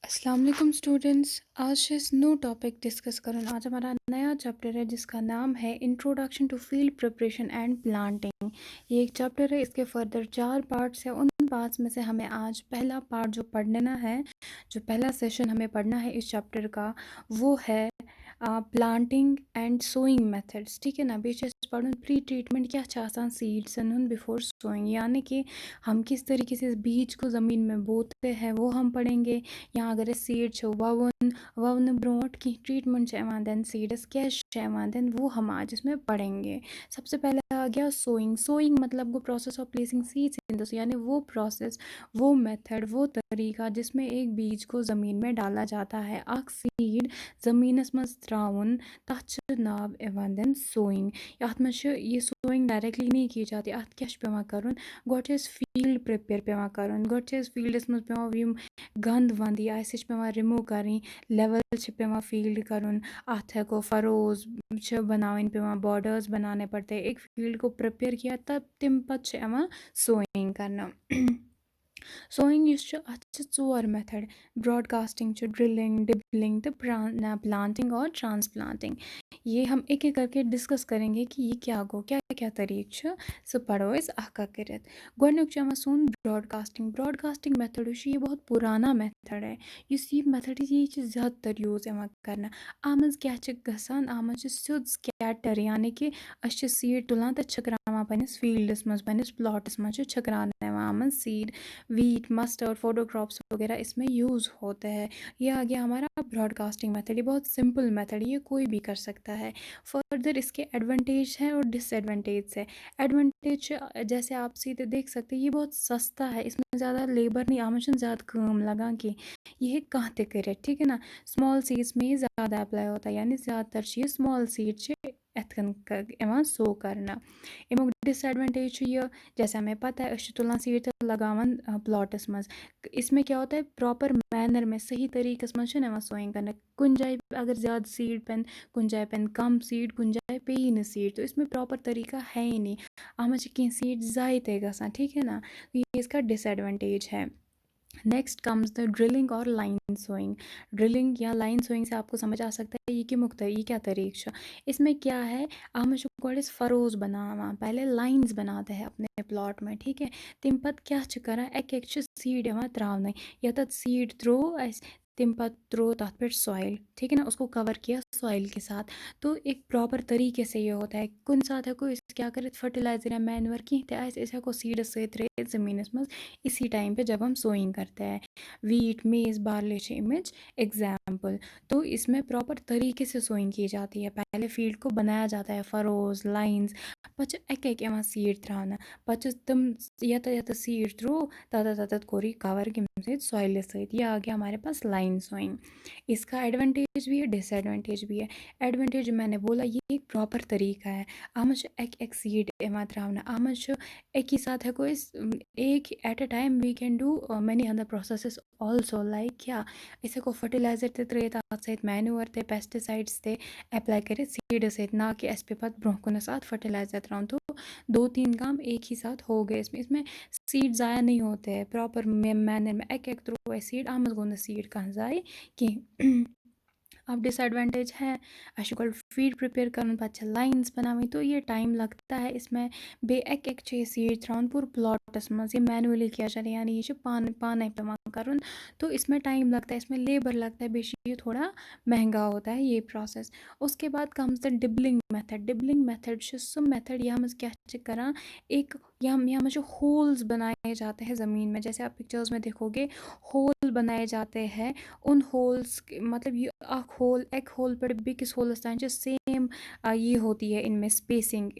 अस्सलाम वालेकुम स्टूडेंट्स। आज इस न्यू टॉपिक डिस्कस करूँ। आज हमारा नया चैप्टर है जिसका नाम है introduction to field preparation and planting. ये एक चैप्टर है, इसके फर्दर 4 पार्ट्स हैं। उन पार्ट्स में से हमें आज पहला पार्ट जो पढ़ना है, जो पहला सेशन हमें पढ़ना है इस चैप्टर का, वो है प्लांटिंग एंड सोइंग मेथड्स। ठीक है ना। बेशक पढ़ूँ प्री ट्रीटमेंट क्या आसान सीड्स एंड बिफोर सोइंग, यानी कि हम किस तरीके से इस बीज को ज़मीन में बोते हैं वो हम पढ़ेंगे। या अगर सीड ववन ब्रोट की ट्रीटमेंट देन सीड्स क्या देन वो हम आज इसमें पढ़ेंगे। सबसे पहले आ गया सोइंग। सोइंग मतलब वो process of placing seeds in the, यानी वो प्रोसेस, वो मेथड, वो तरीका जिसमें एक बीज को ज़मीन में डाला जाता है। अक सीड ज़मीनस मज त्राउन तथ नाव एवन देन सोइंग। अत मे ये सोइंग डायरेक्टली नहीं की जाती। अत क्या पेवान करन, गोट फील्ड प्रिपेयर पेवान करन, गोट फील्डस मज पेवान गंद वंद यह पेवान रिमूव करें, लेवल पेवान फील्ड करुन, अत हेको फरोज बनावन पेवान, बॉर्डर्स बनाने पड़ते हैं। एक फील्ड को प्रिपेयर किया तब तम पे सोइंग करना। सोइंग चोर मेथड, ब्रॉडकास्टिंग, ड्रिलिंग, डिबलिंग, तो प्लांटिंग और ट्रांसप्लांटिंग। ये हम एक एक करके डिस्कस करेंगे कि ये क्या गो, क्या क्या तरीक़ सो पढ़ो इस अक्का करित। गोडनुक सोन ब्रॉडकास्टिंग। ब्रॉडकास्टिंग मेथड ये बहुत पुराना मेथड है। ये मेथड ये ज़्यादातर यूज़ करना। आमज क्या गसान, आमज सिद्ध स्कैटर, यानी कि अस सीड तुलान तो छकरावान पन्निस फील्डस मज, पन्निस प्लॉट्स मज छकरान आमज सीड, वीट, मस्टर्ड, फोटोक्रॉप्स वगैरह इसमें यूज़ होते हैं। ये आ गया हमारा ब्रॉडकास्टिंग मेथड। ये बहुत सिंपल मेथड, ये कोई भी कर सकता है। फर्दर इसके एडवांटेज हैं और डिसएडवांटेज है। एडवांटेज जैसे आप सीधे देख सकते हैं, ये बहुत सस्ता है, इसमें ज़्यादा लेबर नहीं, आमशन ज़्यादा काम लगा कि यह कहाँ तक करे। ठीक है ना। स्मॉल सीड्स में ज़्यादा अप्लाई होता है, यानी ज़्यादातर चीज़ स्मॉल सीड एथन सो करना। अमुक डिसएडवांटेज ये, जैसे हमें पता है तुलान सीड तो लगावन प्लॉटस मज, इसमें क्या होता है प्रॉपर मैनर में सही तरीके मज सोइंग करना। कुन जाए अगर ज़्यादा सीड पेन, कुन जाए पेन कम सीड, कुन जाए पे ही न सीड, तो इसमें प्रॉपर तरीका है ही नहीं। आम कहीं सीड ज़ाय ते गसान। ठीक है ना। ये इसका डिसएडवांटेज है। नेक्स्ट कम्स द ड्रिलिंग और लाइन सोइंग। ड्रिलिंग या लाइन सोइंग से आपको समझ आ सकता है ये कि ये क्या तरीक़ा। इसमें क्या है, हम गोड़िस फरोज बनावा, पहले लाइंस बनाते हैं अपने प्लॉट में। ठीक है। तम पत क्या करा, एक सीड त्रावन, या तथ सीड थ्रो तम पत थ्रो तथ पे सॉइल। ठीक है ना। उसको कवर किया सॉइल के साथ। तो एक प्रॉपर तरीके से ये होता है। कुन साथ है कोई क्या करे फर्टिलाइजर या मैनवर कहीं को सीड सत ज़मीन मज इसी टाइम पे जब हम सोइंग करते हैं। वीट, मेज़, बार्ले इमेज एग्जाम्पल। तो इसमें प्रॉपर तरीके से सोइंग की जाती है। पहले फील्ड को बनाया जाता है, फरोज, लाइंस, पच एक सीड त्राना, पच तुम यत सीड थ्रो तत कोरी कवर के सॉइल सहित। यह आ गया हमारे पास लाइन सोइंग। इसका एडवांटेज भी है, डिसएडवांटेज भी है। एडवांटेज मैंने बोला ये एक प्रॉपर तरीका है। आमच एक सीड त्रावना, आमच एक ही साथ है कोई एक at a time we can do many other processes also, like क्या इसे को फर्टिलाइजर ते त्रे सहित मैन्यूअर ते पेस्टिसाइड्स ते अप्लाई करे सीड सहित, ना कि एस पे पत ब्रोह साथ फर्टिलाइजर त्राउन। तो 2-3 काम एक ही साथ हो गए इसमें। इसमें सीड ज़ाया नहीं होते हैं प्रॉपर मैनर में, एक एक थ्रो सीड आमज गो सीड कहाँ जाए कि। अब डिसएडवांटेज है अशुकल फीड प्रिपेयर कर पे लाइन्स बनावी, तो ये टाइम लगता है इसमें। बे एक सीड त्राउन पूर प्लॉटस मज, ये मैनुअली किया जाए, यानी ये पाने पेवान करन, तो इसमें टाइम लगता है, इसमें लेबर लगता है, बेशक ये थोड़ा महंगा होता है ये प्रोसेस। उसके बाद comes the dibbling method. Dibbling method so method यहाँ क्या करा, एक यहाँ जो होल्स बनाए जाते हैं ज़मीन में, जैसे आप पिक्चर्स में देखोगे होल बनाए जाते हैं। उन होल्स मतलब ये एक होल पर बिकिस होलस तान सेम ये होती है, इनमें स्पेसिंग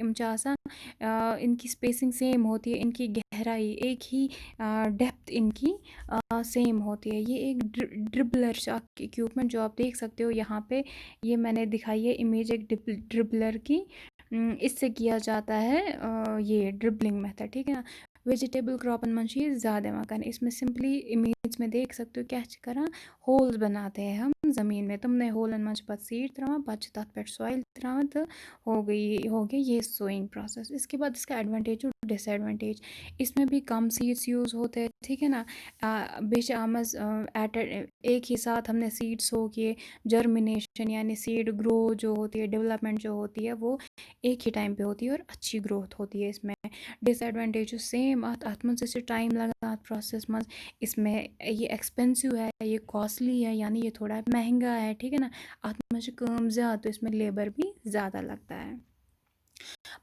इनकी स्पेसिंग सेम होती है, इनकी गहराई एक ही, डेप्थ इनकी सेम होती है। ये एक ड्रिबलर इक्विपमेंट जो आप देख सकते हो यहाँ पे, ये मैंने दिखाई है इमेज एक ड्रिबलर की। इससे किया जाता है ये ड्रिबलिंग मेथड। ठीक है ना। वेजिटेबल क्रॉपन मंच ये ज़्यादा मकान, इसमें सिंपली इमेज में देख सकते हो क्या करा, होल्स बनाते हैं हम ज़मीन में। तुमने होलन मंच पत सीड त्रावा, पच तथ पे सॉइल त्रावा, तो हो गया ये सोइंग प्रोसेस। इसके बाद इसका एडवांटेज और डिसएडवांटेज, इसमें भी कम सीड्स यूज़ होते हैं, ठीक है ना। बेश आमज एट एक ही साथ हमने सीड सो किए, जर्मिनेशन यानी सीड ग्रो जो होती है, डेवलपमेंट जो होती है वो एक ही टाइम पे होती है और अच्छी ग्रोथ होती है। इसमें डिसएडवांटेज सेम अत मंज टाइम लगा प्रोसेस मज, इसमें ये एक्सपेंसिव है, ये कॉस्टली है, यानी ये थोड़ा महंगा है, ठीक है ना। अत मंज काम ज़्यादा, तो इसमें लेबर भी ज़्यादा लगता है।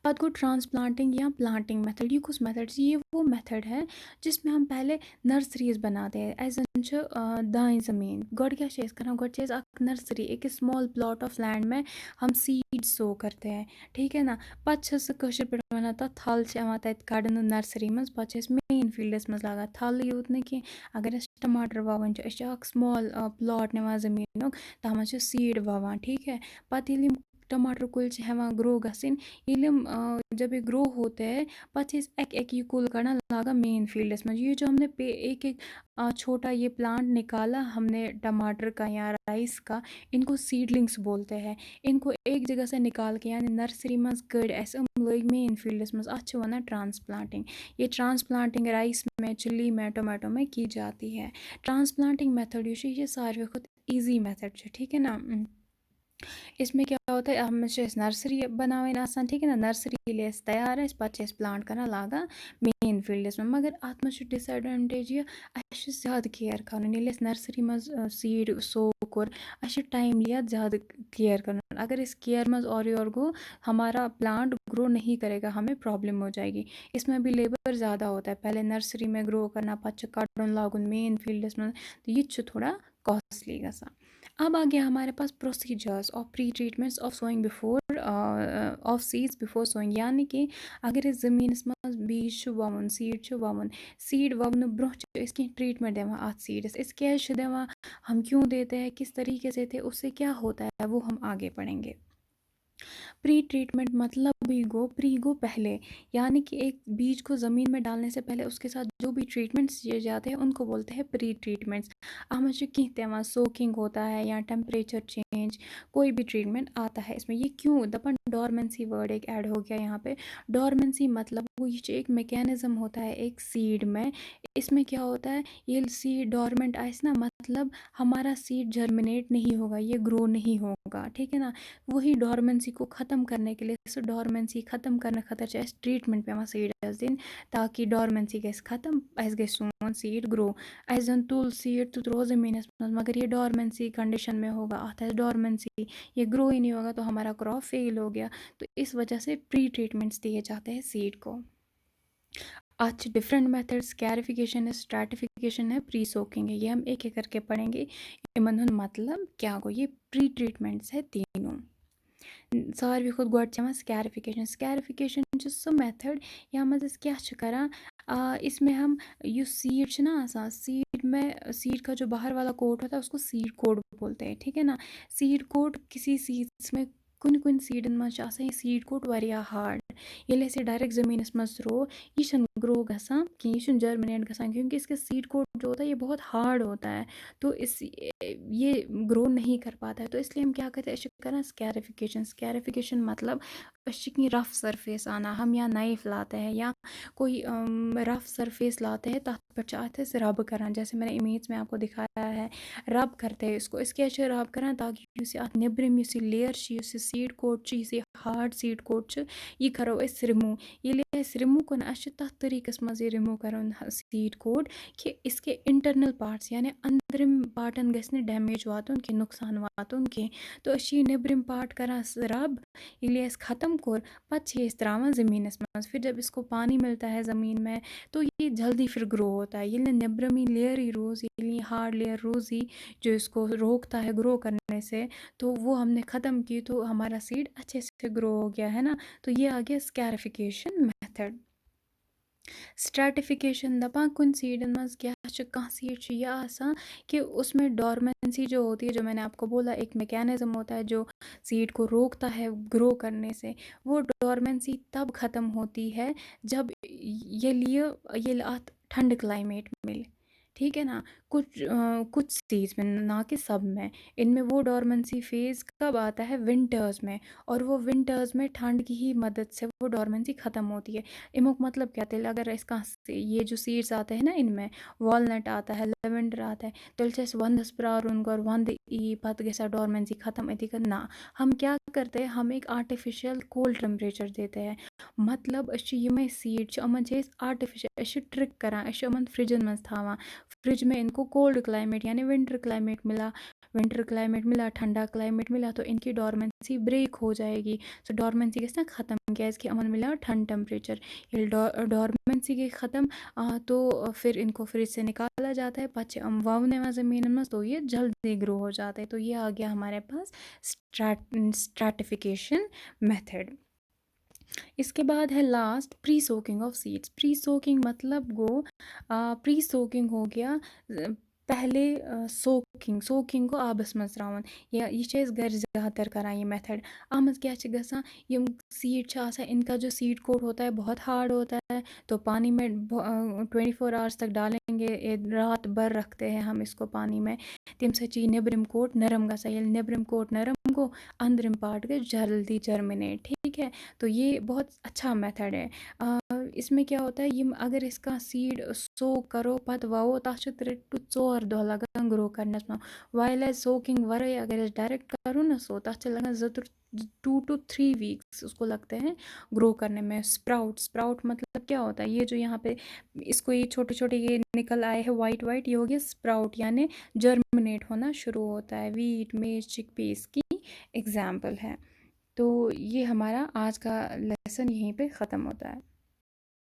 पत गो ट्रांसप्लांटिंग या प्लांटिंग मेथड, ये कुछ मेथड, ये वो मेथड है जिसमें हम पहले नर्सरीज बनाते हैं। एज दाएं ज़मीन गोड क्या कर गोड नर्सरी एक स्मॉल प्लॉट ऑफ लैंड में हम सीड सो करते हैं, ठीक है ना। पे वन तथ थल तत कड़न नर्सरी मज मेन फील्डस मज लागान थल यूत न कि अगर टमाटर ववान स्मॉल प्लॉट निवान ज़मीन तथ मज सीड ववान, ठीक है। पत टमाटर कुल हेवान ग्रो गसिन, जब ये ग्रो होते हैं पत एक एक ये कुल कड़ा लागा मेन फील्डस में। ये जो हमने एक एक छोटा ये प्लांट निकाला हमने टमाटर का या राइस का, इनको सीडलिंग्स बोलते हैं। इनको एक जगह से निकाल के यानी नर्सरी मज कड़ ऐसे लग मेन फील्डस मज अ वन ट्रांसप्लांटिंग। ये ट्रांसप्लांटिंग राइस में, चिल्ली में, टोमेटो में की जाती है। ट्रांसप्लांटिंग मेथड ये सारे खुद ईजी मेथड, ठीक है ना। इसमें क्या होता है, हम नर्सरी बनावन आसान, ठीक है ना। नर्सरी ये तैयार है, पे प्लांट कर लागा मेन फील्डस में। मगर अत मज डिसएडवांटेज ये ज़्यादा केयर कर नर्सरी मज सीड सो कोर टाइम लिया ज़्यादा केयर कर। अगर इस केयर मज और योर गो हमारा प्लांट ग्रो नहीं करेगा, हमें प्रॉब्लम हो जाएगी। इसमें भी लेबर ज़्यादा होता है, पहले नर्सरी में ग्रो करना, पे कड़न लागुन मेन फील्डस में, तो ये थोड़ा कॉस्टली गसा। अब आ गया हमारे पास procedures of pre treatments of sowing before of seeds before sowing, यानी कि अगर इस ज़मीन मज बीज ववन, सीड ववन, सीड वन ब्रोह ट्रीटमेंट दिवान अत सीडस, इस क्या दिवान, हम क्यों देते हैं, किस तरीके से थे, उससे क्या होता है, वो हम आगे पढ़ेंगे। प्री ट्रीटमेंट मतलब प्री गो पहले, यानी कि एक बीज को ज़मीन में डालने से पहले उसके साथ जो भी ट्रीटमेंट्स किए जाते हैं उनको बोलते हैं प्री ट्रीटमेंट्स। हम कह सोकिंग होता है या टेम्परेचर चेंज, कोई भी ट्रीटमेंट आता है इसमें। ये क्यों दपन डोरमेंसी वर्ड एक ऐड हो गया यहाँ पे। डोरमेंसी मतलब वो ये एक मैकेनिज्म होता है एक सीड में। इसमें क्या होता है, ये सीड डोरमेंट आइस ना, मतलब हमारा सीड जर्मिनेट नहीं होगा, ये ग्रो नहीं होगा, ठीक है ना। वही डोरमेंसी को ख़त्म करने के लिए, सो डोरमेंसी ख़त्म करने खतर ट्रीटमेंट पे सीडस दिन, ताकि डोरमेंसी गस ख़त्म, गस सोन सीड ग्रो। जन तुल सीड तो त्रो ज़मीनस मज, मगर ये डोरमेंसी कंडीशन में होगा, अत डोरमेंसी, ये ग्रो ही नहीं होगा, तो हमारा क्रॉप फेल हो गया। तो इस वजह से प्री ट्रीटमेंट्स दिए जाते हैं सीड को। आज डिफरेंट मेथड्स, स्कैरिफिकेशन है, स्ट्रैटिफिकेशन है, प्री सोकिंग है, ये हम एक एक करके पढ़ेंगे। इमन मतलब क्या हो, ये प्री ट्रीटमेंट्स है तीनों। सारे खुद गोड स्कैरिफिकेशन। स्कैरिफिकेशन सो मेथड या मज क्या करान, इसमें हम यु सीड ना आसान, सीड में सीड का जो बाहर वाला कोट होता है उसको सीड कोट बोलते हैं, ठीक है ना। सीड कोट किसी सीड्स में कुन कुन सीडन मज सीड कोट वारिया हार्ड, ये से डायरेक्ट ज़मीनस मज रो, ये ग्रो गसान कि ये जर्मिनेट गसान, क्योंकि इसके सीड कोट जो होता है ये बहुत हार्ड होता है, तो इस ये ग्रो नहीं कर पाता है। तो इसलिए हम क्या करते हैं, करें स्कैरिफिकेशन। स्कैरिफिकेशन मतलब रफ सरफेस आना, हम या नाइफ लाते हैं या कोई रफ सरफेस लाते हैं, तथ पर से रब करान, जैसे मैंने इमेज में आपको दिखाया है, रब करते हैं इसको। इसके रब करान ताकि अत निब्रिम layer seed coat hard seed coat ये करो रिमूव, ये रिमूव कर तथ तरीकस मज रिमूव कर सीड कोट कि इसके इंटरनल पार्ट्स यानी अंदरिम पार्टन गि डैमेज वातुन कि नुकसान वातुन कि, तो निब्रिम पार्ट करान रब, ये ख़त्म कोर पे त्रावान ज़मीनस मज। फिर जब इसको पानी मिलता है ज़मीन में तो ये जल्दी फिर ग्रो होता है। ये निब्रमी लेयर ही रोज़, ये हार्ड लेयर रोज़ ही जो इसको रोकता है ग्रो करने से, तो वो हमने ख़त्म की, तो हमारा सीड अच्छे से ग्रो हो गया है ना। तो ये आ गया स्कैरिफिकेशन मेथड। स्ट्रैटिफिकेशन दपा कुन सीडन मज क्या कहाँ सीड यह आसान कि उसमें डोरमेंसी जो होती है, जो मैंने आपको बोला एक मैकेनिज्म होता है जो सीड को रोकता है ग्रो करने से, वो डोरमेंसी तब ख़त्म होती है जब ये ठंड क्लाइमेट मिले, ठीक है ना। कुछ सीड्स में, ना कि सब में। इनमें वो डोरमेंसी फेज़ कब आता है? विंटर्स में। और वो विंटर्स में ठंड की ही मदद से वो डोरमेंसी ख़त्म होती है। इमुक मतलब क्या तेल अगर इसका ये जो सीड्स आते हैं ना, इनमें वॉलनट आता है, लेवेंडर आता है, तेल छे वंदस प्रारुन और वंद ई पत गसा डोरमेंसी ख़त्म इति ना। हम क्या करते हैं? हम एक आर्टिफिशियल कोल्ड टेम्परेचर देते हैं। मतलब ये सीड अमन आर्टिफिशियल ट्रिक करान, अमन फ्रिजन मज थावान। फ्रिज में इनको कोल्ड क्लाइमेट यानी विंटर क्लाइमेट मिला, ठंडा क्लाइमेट मिला, तो इनकी डोरमेंसी ब्रेक हो जाएगी। सो डोरमेंसी गई ना ख़त्म, क्या अमन मिला ठंड टेम्परेचर। ये डोरमेंसी गई ख़त्म, तो फिर इनको फ्रिज से निकाला जाता है, पचे हम वावने में ज़मीन में, तो ये जल्दी ग्रो हो जाते हैं। तो ये आ गया हमारे पास स्ट्रैटिफिकेशन मेथड। इसके बाद है last pre soaking of seeds. Pre soaking मतलब प्री सोकिंग हो गया पहले सोकिंग को आबस मज त्रावन, या ये घर ज़्यादातर करान ये मेथड। आमज क्या गसान, यम सीड छ आसान, इनका जो सीड कोट होता है बहुत हार्ड होता है, तो पानी में 24 आवर्स तक डालेंगे, रात भर रखते हैं हम इसको पानी में, तम सी नेबरिम कोट नरम गसा, ये नेबरिम कोट नरम गो, अंदरिम पार्ट गए जल्दी जर्मिनेट। ठीक है, तो ये बहुत अच्छा मेथड है। इसमें क्या होता है, ये अगर इसका सीड सो करो पत वाओ तथ 3 to 4 दह लगान ग्रो करनस में। वाइल सोकिंग वरे अगर डायरेक्ट करो ना सो तथ लगान 2 to 3 वीक्स उसको लगते हैं ग्रो करने में। स्प्राउट मतलब क्या होता है? ये जो यहाँ पे इसको ये छोटे छोटे ये निकल आए हैं वाइट वाइट, ये हो गया स्प्राउट, यानी जर्मिनेट होना शुरू होता है। वीट मेज चिकपीस की एग्जाम्पल है। तो ये हमारा आज का लेसन यहीं पे ख़त्म होता है।